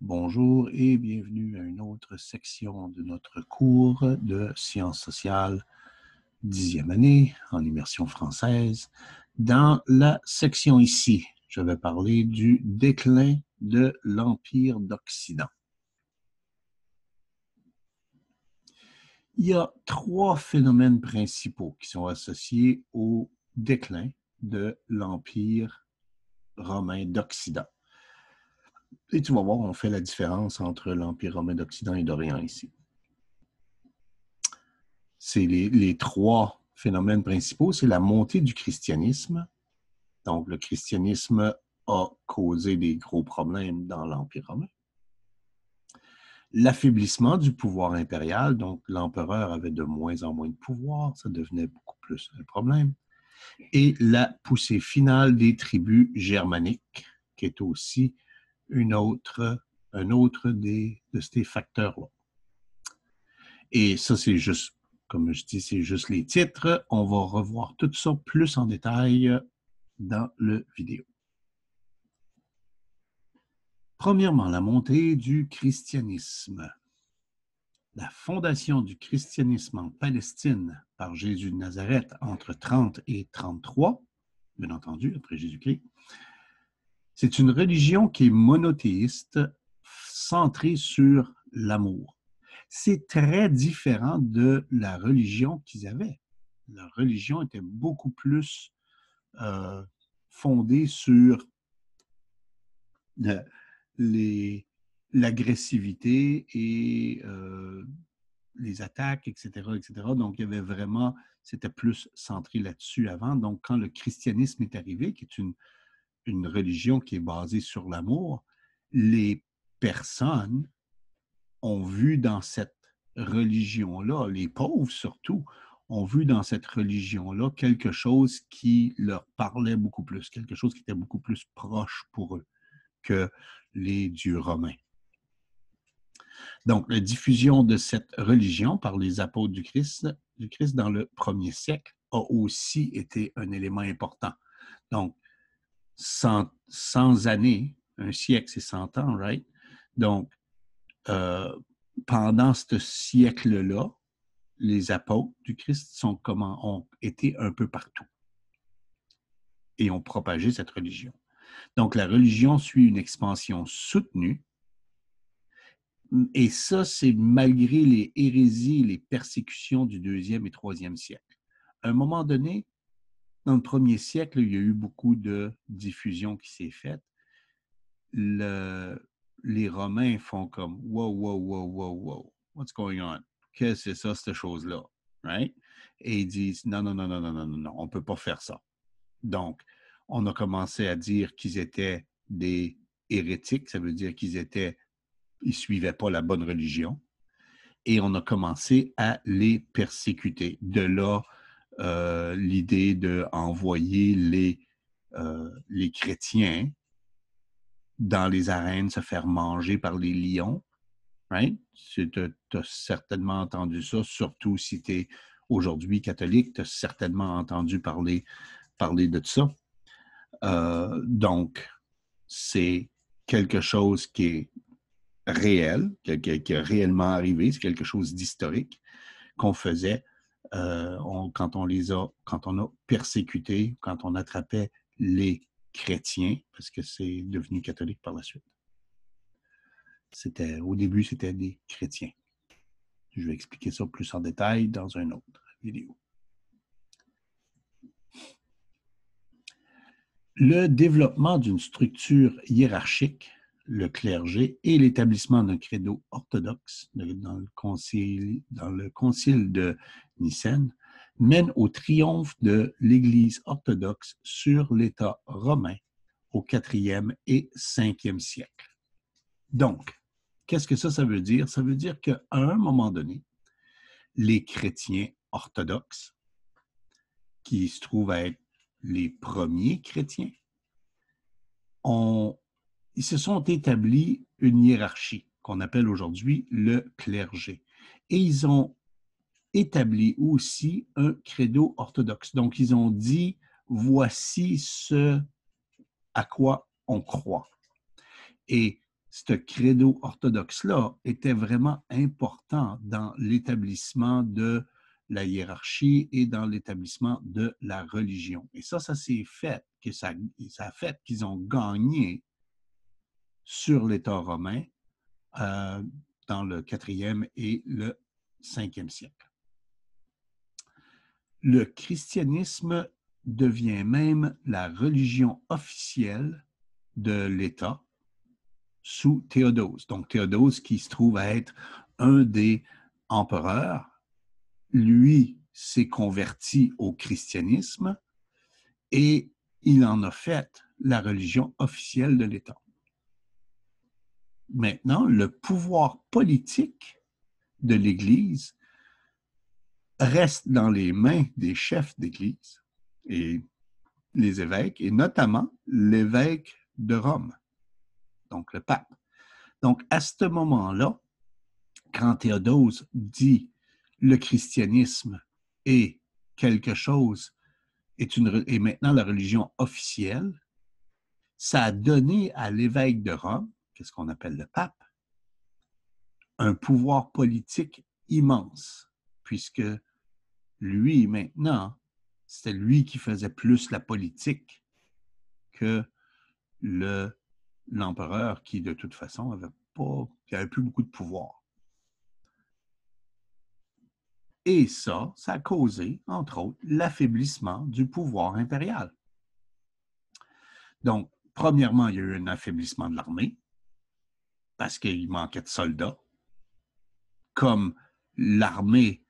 Bonjour et bienvenue à une autre section de notre cours de sciences sociales 10e année en immersion française. Dans la section ici, je vais parler du déclin de l'Empire d'Occident. Il y a trois phénomènes principaux qui sont associés au déclin de l'Empire romain d'Occident. Et tu vas voir, on fait la différence entre l'Empire romain d'Occident et d'Orient ici. C'est les trois phénomènes principaux. C'est la montée du christianisme. Donc, le christianisme a causé des gros problèmes dans l'Empire romain. L'affaiblissement du pouvoir impérial, donc l'empereur avait de moins en moins de pouvoir, ça devenait beaucoup plus un problème. Et la poussée finale des tribus germaniques, qui est aussi un autre de ces facteurs-là. Et ça, c'est juste, comme je dis, c'est juste les titres. On va revoir tout ça plus en détail dans le vidéo. Premièrement, la montée du christianisme. La fondation du christianisme en Palestine par Jésus de Nazareth entre 30 et 33, bien entendu, après Jésus-Christ, c'est une religion qui est monothéiste, centrée sur l'amour. C'est très différent de la religion qu'ils avaient. La religion était beaucoup plus fondée sur l'agressivité et les attaques, etc., etc. Donc, il y avait vraiment, c'était plus centré là-dessus avant. Donc, quand le christianisme est arrivé, qui est une religion qui est basée sur l'amour, les personnes ont vu dans cette religion-là, les pauvres surtout, ont vu dans cette religion-là quelque chose qui leur parlait beaucoup plus, quelque chose qui était beaucoup plus proche pour eux que les dieux romains. Donc, la diffusion de cette religion par les apôtres du Christ dans le 1er siècle a aussi été un élément important. Donc, 100 années, un siècle, c'est 100 ans, right? Donc, pendant ce siècle-là, les apôtres du Christ ont été un peu partout et ont propagé cette religion. Donc, la religion suit une expansion soutenue et ça, c'est malgré les hérésies et les persécutions du 2e et 3e siècle. À un moment donné, dans le 1er siècle, il y a eu beaucoup de diffusion qui s'est faite. Les Romains font comme « wow, wow, wow, wow, wow, what's going on? Qu'est-ce que c'est ça, cette chose-là? » Right? Et ils disent « non, non, non, non, non, non, non, on ne peut pas faire ça. » Donc, on a commencé à dire qu'ils étaient des hérétiques, ça veut dire qu'ils ne suivaient pas la bonne religion, et on a commencé à les persécuter. De là, l'idée d'envoyer les chrétiens dans les arènes se faire manger par les lions. Right? Tu as certainement entendu ça, surtout si tu es aujourd'hui catholique, tu as certainement entendu parler de ça. Donc, c'est quelque chose qui est réel, qui est réellement arrivé, c'est quelque chose d'historique qu'on faisait quand on a persécuté, quand on attrapait les chrétiens, parce que c'est devenu catholique par la suite. Au début, c'était des chrétiens. Je vais expliquer ça plus en détail dans une autre vidéo. Le développement d'une structure hiérarchique, le clergé, et l'établissement d'un credo orthodoxe dans le concile de Nicène mène au triomphe de l'Église orthodoxe sur l'État romain au 4e et 5e siècle. Donc, qu'est-ce que ça veut dire? Ça veut dire qu'à un moment donné, les chrétiens orthodoxes, qui se trouvent à être les premiers chrétiens, ils se sont établis une hiérarchie qu'on appelle aujourd'hui le clergé. Et ils ont établi aussi un credo orthodoxe. Donc, ils ont dit, voici ce à quoi on croit. Et ce credo orthodoxe-là était vraiment important dans l'établissement de la hiérarchie et dans l'établissement de la religion. Et ça s'est fait, ça a fait qu'ils ont gagné sur l'État romain dans le 4e et le 5e siècle. Le christianisme devient même la religion officielle de l'État sous Théodose. Donc Théodose qui se trouve à être un des empereurs, lui s'est converti au christianisme et il en a fait la religion officielle de l'État. Maintenant, le pouvoir politique de l'Église reste dans les mains des chefs d'Église et les évêques, et notamment l'évêque de Rome, donc le pape. Donc, à ce moment-là, quand Théodose dit le christianisme est quelque chose, est maintenant la religion officielle, ça a donné à l'évêque de Rome, qu'est-ce qu'on appelle le pape, un pouvoir politique immense, puisque lui, maintenant, c'était lui qui faisait plus la politique que l'empereur qui, de toute façon, avait plus beaucoup de pouvoir. Et ça a causé, entre autres, l'affaiblissement du pouvoir impérial. Donc, premièrement, il y a eu un affaiblissement de l'armée parce qu'il manquait de soldats. Comme l'armée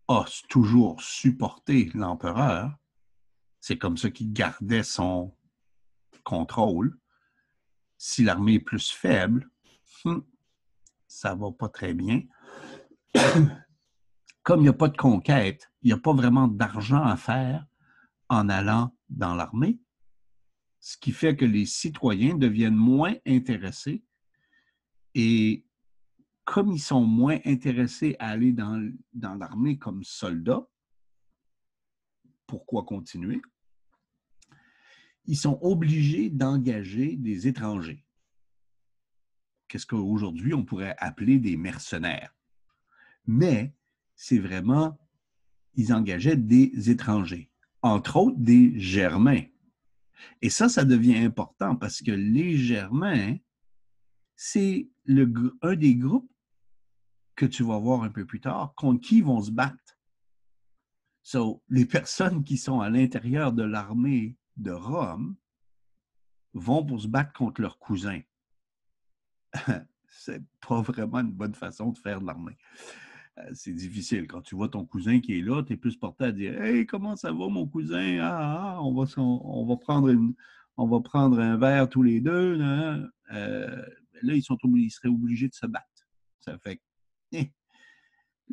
a toujours supporté l'empereur, c'est comme ça qu'il gardait son contrôle. Si l'armée est plus faible, ça ne va pas très bien. Comme il n'y a pas de conquête, il n'y a pas vraiment d'argent à faire en allant dans l'armée, ce qui fait que les citoyens deviennent moins intéressés et comme ils sont moins intéressés à aller dans l'armée comme soldats, pourquoi continuer? Ils sont obligés d'engager des étrangers. Qu'est-ce qu'aujourd'hui on pourrait appeler des mercenaires? Mais c'est vraiment, ils engageaient des étrangers, entre autres des Germains. Et ça devient important parce que les Germains, c'est un des groupes que tu vas voir un peu plus tard, contre qui ils vont se battre. So, les personnes qui sont à l'intérieur de l'armée de Rome vont pour se battre contre leurs cousins. C'est pas vraiment une bonne façon de faire de l'armée. C'est difficile. Quand tu vois ton cousin qui est là, tu es plus porté à dire « Hey, comment ça va, mon cousin? On va prendre un verre tous les deux. » Là, ils seraient obligés de se battre. Ça fait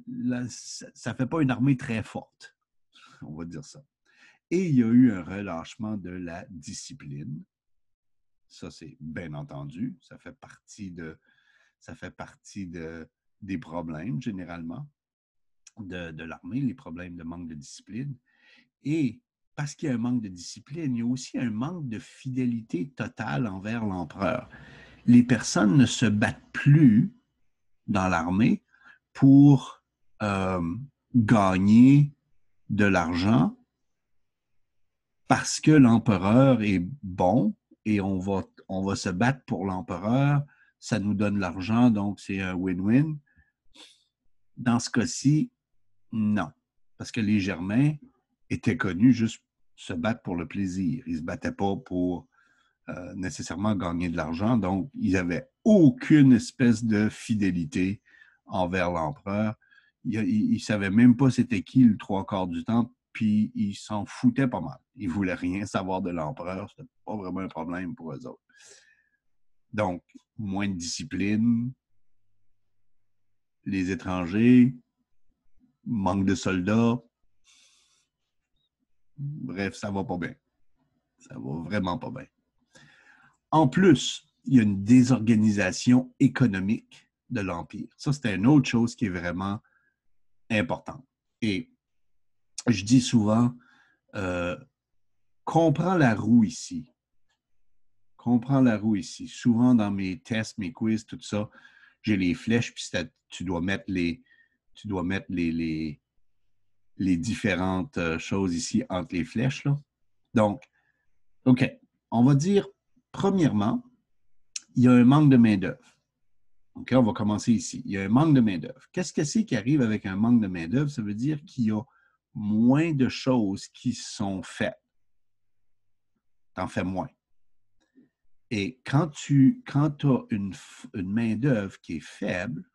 là, ça fait pas une armée très forte, on va dire ça. Et il y a eu un relâchement de la discipline. Ça, c'est bien entendu. Ça fait partie des problèmes, généralement, de l'armée, les problèmes de manque de discipline. Et parce qu'il y a un manque de discipline, il y a aussi un manque de fidélité totale envers l'empereur. Les personnes ne se battent plus dans l'armée pour gagner de l'argent parce que l'empereur est bon et on va se battre pour l'empereur, ça nous donne l'argent, donc c'est un win-win. Dans ce cas-ci, non. Parce que les Germains étaient connus juste se battre pour le plaisir. Ils ne se battaient pas pour nécessairement gagner de l'argent, donc ils n'avaient aucune espèce de fidélité envers l'empereur. Ils ne savaient même pas c'était qui le trois quarts du temps, puis ils s'en foutaient pas mal. Ils ne voulaient rien savoir de l'empereur, c'était pas vraiment un problème pour eux autres. Donc, moins de discipline, les étrangers, manque de soldats. Bref, ça va pas bien. Ça va vraiment pas bien. En plus, il y a une désorganisation économique de l'Empire. Ça, c'est une autre chose qui est vraiment importante. Et je dis souvent, comprends la roue ici. comprends la roue ici. Souvent, dans mes tests, mes quiz, tout ça, j'ai les flèches, puis tu dois mettre les différentes choses ici entre les flèches, là. Donc, OK. On va dire, premièrement, il y a un manque de main-d'œuvre. OK, on va commencer ici. Il y a un manque de main-d'œuvre. Qu'est-ce que c'est qui arrive avec un manque de main-d'œuvre? Ça veut dire qu'il y a moins de choses qui sont faites. Tu en fais moins. Et quand tu as une main-d'œuvre qui est faible,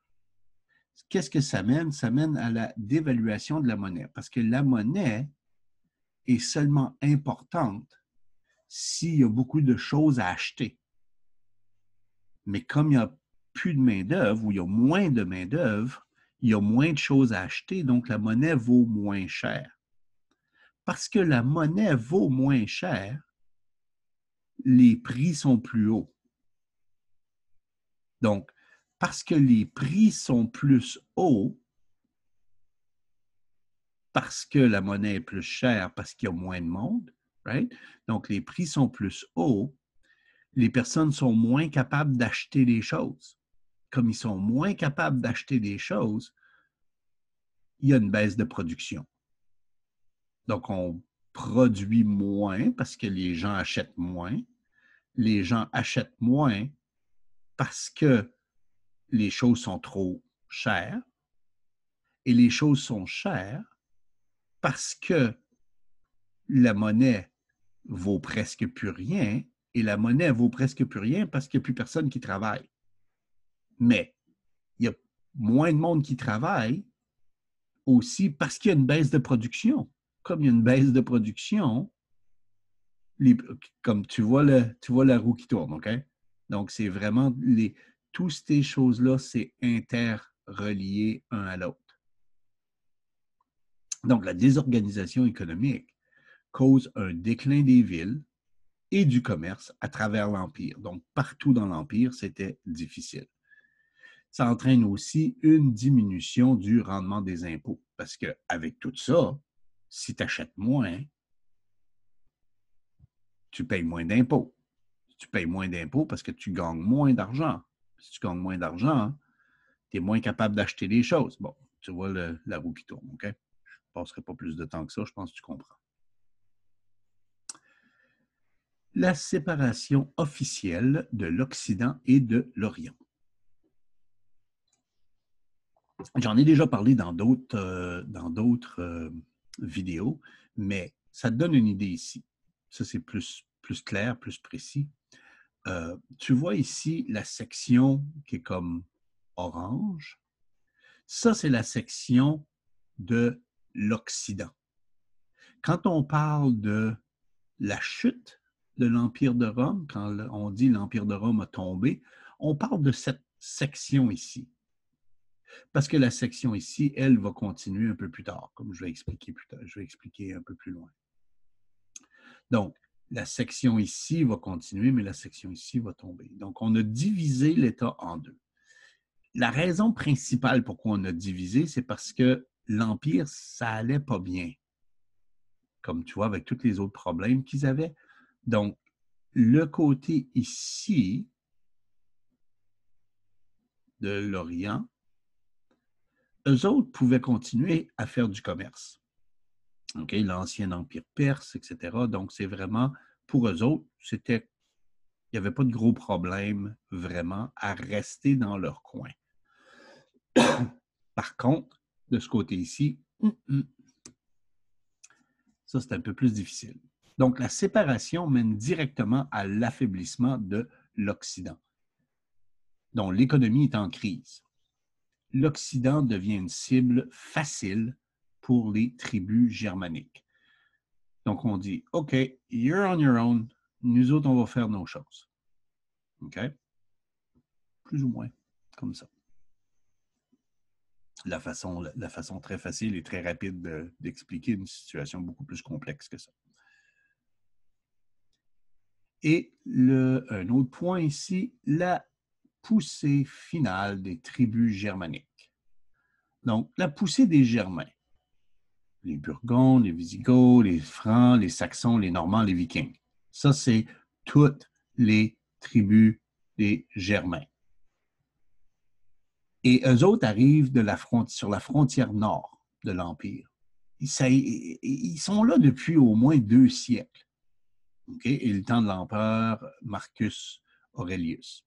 qu'est-ce que ça mène? Ça mène à la dévaluation de la monnaie. Parce que la monnaie est seulement importante s'il y a beaucoup de choses à acheter. Mais comme il n'y a plus de main-d'œuvre ou il y a moins de main-d'œuvre, il y a moins de choses à acheter, donc la monnaie vaut moins cher. Parce que la monnaie vaut moins cher, les prix sont plus hauts. Donc, parce que les prix sont plus hauts, parce que la monnaie est plus chère, parce qu'il y a moins de monde, right? Donc les prix sont plus hauts, les personnes sont moins capables d'acheter des choses. Comme ils sont moins capables d'acheter des choses, il y a une baisse de production. Donc, on produit moins parce que les gens achètent moins. Les gens achètent moins parce que les choses sont trop chères. Et les choses sont chères parce que la monnaie vaut presque plus rien. Et la monnaie vaut presque plus rien parce qu'il n'y a plus personne qui travaille. Mais il y a moins de monde qui travaille aussi parce qu'il y a une baisse de production. Comme il y a une baisse de production, comme tu vois la roue qui tourne, OK? Donc, c'est vraiment toutes ces choses-là, c'est interrelié un à l'autre. Donc, la désorganisation économique cause un déclin des villes et du commerce à travers l'Empire. Donc, partout dans l'Empire, c'était difficile. Ça entraîne aussi une diminution du rendement des impôts. Parce qu'avec tout ça, si tu achètes moins, tu payes moins d'impôts. Tu payes moins d'impôts parce que tu gagnes moins d'argent. Si tu gagnes moins d'argent, tu es moins capable d'acheter des choses. Bon, tu vois la roue qui tourne, OK? Je ne passerai pas plus de temps que ça, je pense que tu comprends. La séparation officielle de l'Occident et de l'Orient. J'en ai déjà parlé dans d'autres vidéos, mais ça te donne une idée ici. Ça, c'est plus clair, plus précis. Tu vois ici la section qui est comme orange. Ça, c'est la section de l'Occident. Quand on parle de la chute de l'Empire de Rome, quand on dit l'Empire de Rome a tombé, on parle de cette section ici. Parce que la section ici, elle, va continuer un peu plus tard, comme je vais expliquer plus tard. Je vais expliquer un peu plus loin. Donc, la section ici va continuer, mais la section ici va tomber. Donc, on a divisé l'État en deux. La raison principale pourquoi on a divisé, c'est parce que l'Empire, ça allait pas bien. Comme tu vois, avec tous les autres problèmes qu'ils avaient. Donc, le côté ici de l'Orient, eux autres pouvaient continuer à faire du commerce. Okay? L'ancien empire perse, etc. Donc, c'est vraiment, pour eux autres, il n'y avait pas de gros problème vraiment à rester dans leur coin. Par contre, de ce côté ici, ça, c'est un peu plus difficile. Donc, la séparation mène directement à l'affaiblissement de l'Occident, dont l'économie est en crise. L'Occident devient une cible facile pour les tribus germaniques. Donc, on dit, OK, you're on your own. Nous autres, on va faire nos choses. OK? Plus ou moins, comme ça. La façon très facile et très rapide d'expliquer une situation beaucoup plus complexe que ça. Et un autre point ici, la poussée finale des tribus germaniques. Donc, la poussée des Germains. Les Burgondes, les Visigoths, les Francs, les Saxons, les Normands, les Vikings. Ça, c'est toute les tribus des Germains. Et eux autres arrivent sur la frontière nord de l'Empire. Ils sont là depuis au moins 2 siècles. Okay? Et le temps de l'empereur Marcus Aurelius.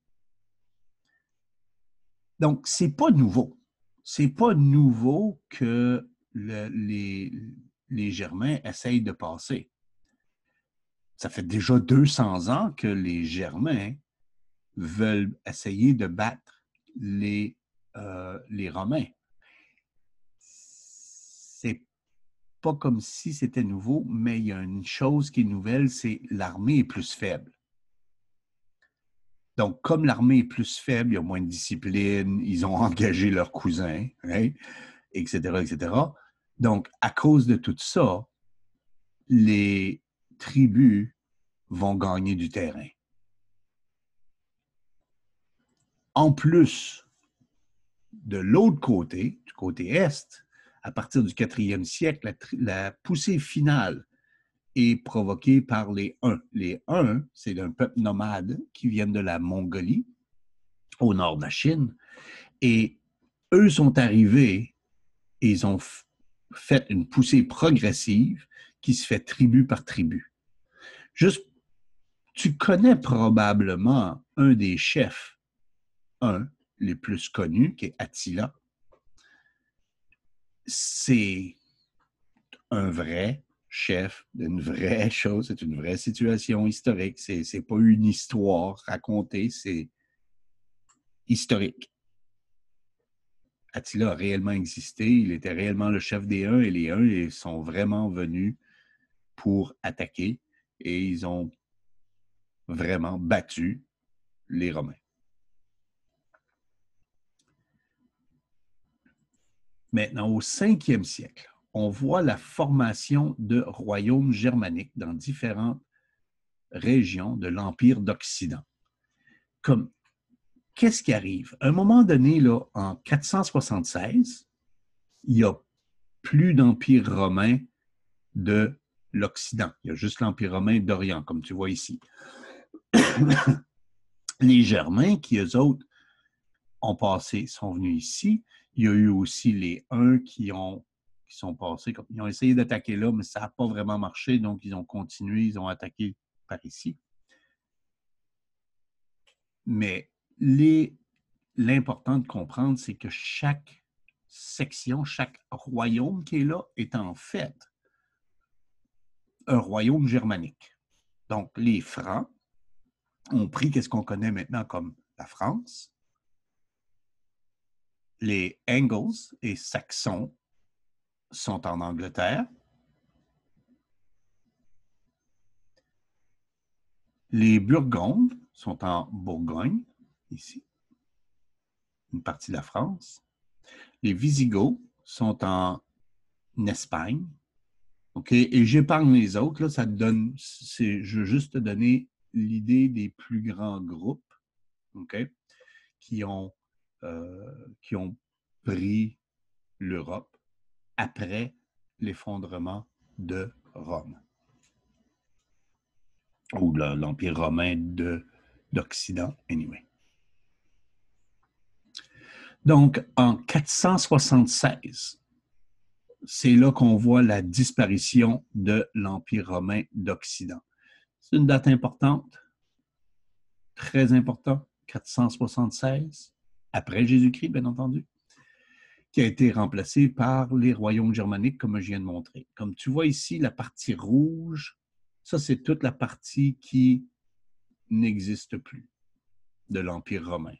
Donc, ce n'est pas nouveau. Ce n'est pas nouveau que les Germains essayent de passer. Ça fait déjà 200 ans que les Germains veulent essayer de battre les Romains. C'est pas comme si c'était nouveau, mais il y a une chose qui est nouvelle, c'est l'armée est plus faible. Donc, comme l'armée est plus faible, il y a moins de discipline, ils ont engagé leurs cousins, right? Etc., etc. Donc, à cause de tout ça, les tribus vont gagner du terrain. En plus, de l'autre côté, du côté est, à partir du 4e siècle, la poussée finale est provoquée par les Huns. Les Huns, c'est un peuple nomade qui vient de la Mongolie, au nord de la Chine, et eux sont arrivés et ils ont fait une poussée progressive qui se fait tribu par tribu. Juste, tu connais probablement un des chefs, les plus connus, qui est Attila. C'est un vrai chef d'une vraie chose, c'est une vraie situation historique. C'est pas une histoire racontée, c'est historique. Attila a réellement existé, il était réellement le chef des Huns et les Huns sont vraiment venus pour attaquer et ils ont vraiment battu les Romains. Maintenant, au 5e siècle, on voit la formation de royaumes germaniques dans différentes régions de l'Empire d'Occident. Comme, qu'est-ce qui arrive? À un moment donné, là, en 476, il n'y a plus d'Empire romain de l'Occident. Il y a juste l'Empire romain d'Orient, comme tu vois ici. Les Germains, qui eux autres ont passé, sont venus ici. Il y a eu aussi les Huns qui sont passés, ils ont essayé d'attaquer là, mais ça n'a pas vraiment marché, donc ils ont continué, ils ont attaqué par ici. Mais l'important de comprendre, c'est que chaque section, chaque royaume qui est là est en fait un royaume germanique. Donc, les Francs ont pris ce qu'on connaît maintenant comme la France. Les Angles et Saxons sont en Angleterre. Les Burgondes sont en Bourgogne, ici, une partie de la France. Les Visigoths sont en Espagne. OK? Et j'épargne les autres, là, ça te donne, je veux juste te donner l'idée des plus grands groupes, OK? Qui ont pris l'Europe après l'effondrement de Rome ou l'Empire romain d'Occident, anyway. Donc, en 476, c'est là qu'on voit la disparition de l'Empire romain d'Occident. C'est une date importante, très importante, 476, après Jésus-Christ, bien entendu, qui a été remplacé par les royaumes germaniques, comme je viens de montrer. Comme tu vois ici, la partie rouge, ça, c'est toute la partie qui n'existe plus de l'Empire romain.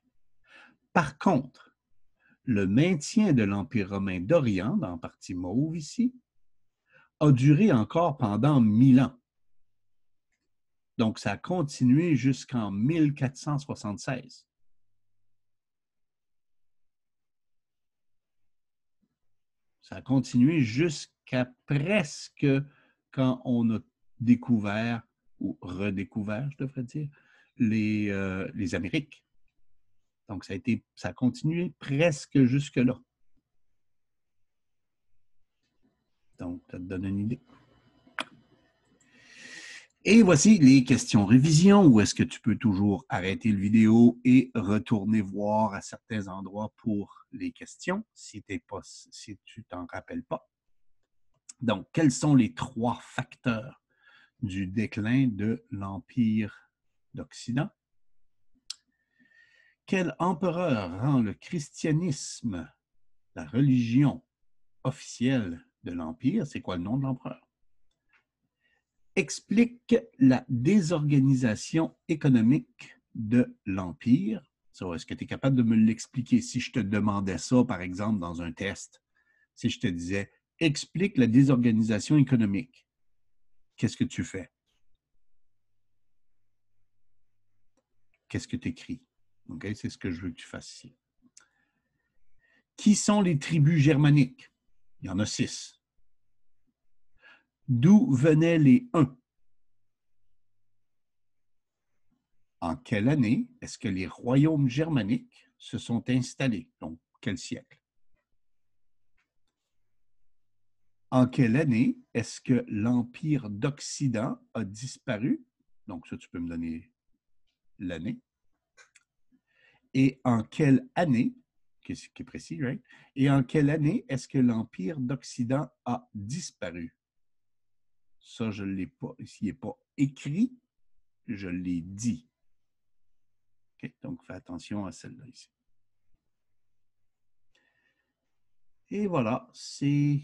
Par contre, le maintien de l'Empire romain d'Orient, dans la partie mauve ici, a duré encore pendant 1000 ans. Donc, ça a continué jusqu'en 1476. Ça a continué jusqu'à presque quand on a découvert, ou redécouvert, je devrais dire, les Amériques. Donc, ça a continué presque jusque-là. Donc, ça te donne une idée. Et voici les questions révision, où est-ce que tu peux toujours arrêter le vidéo et retourner voir à certains endroits pour les questions, si tu t'en rappelles pas. Donc, quels sont les 3 facteurs du déclin de l'Empire d'Occident? Quel empereur rend le christianisme la religion officielle de l'Empire? C'est quoi le nom de l'empereur? Explique la désorganisation économique de l'Empire. So, est-ce que tu es capable de me l'expliquer si je te demandais ça, par exemple, dans un test? Si je te disais, explique la désorganisation économique, qu'est-ce que tu fais? Qu'est-ce que tu écris? Okay? C'est ce que je veux que tu fasses ici. Qui sont les tribus germaniques? Il y en a 6. D'où venaient les Huns? En quelle année est-ce que les royaumes germaniques se sont installés? Donc, quel siècle? En quelle année est-ce que l'Empire d'Occident a disparu? Donc, ça, tu peux me donner l'année. Et en quelle année, qui est précis, right? Et en quelle année est-ce que l'Empire d'Occident a disparu? Ça, je ne l'ai pas. S'il n'est pas écrit, je l'ai dit. Okay? Donc, fais attention à celle-là ici. Et voilà, c'est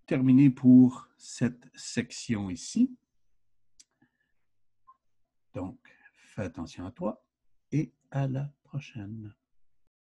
terminé pour cette section ici. Donc, fais attention à toi et à la prochaine.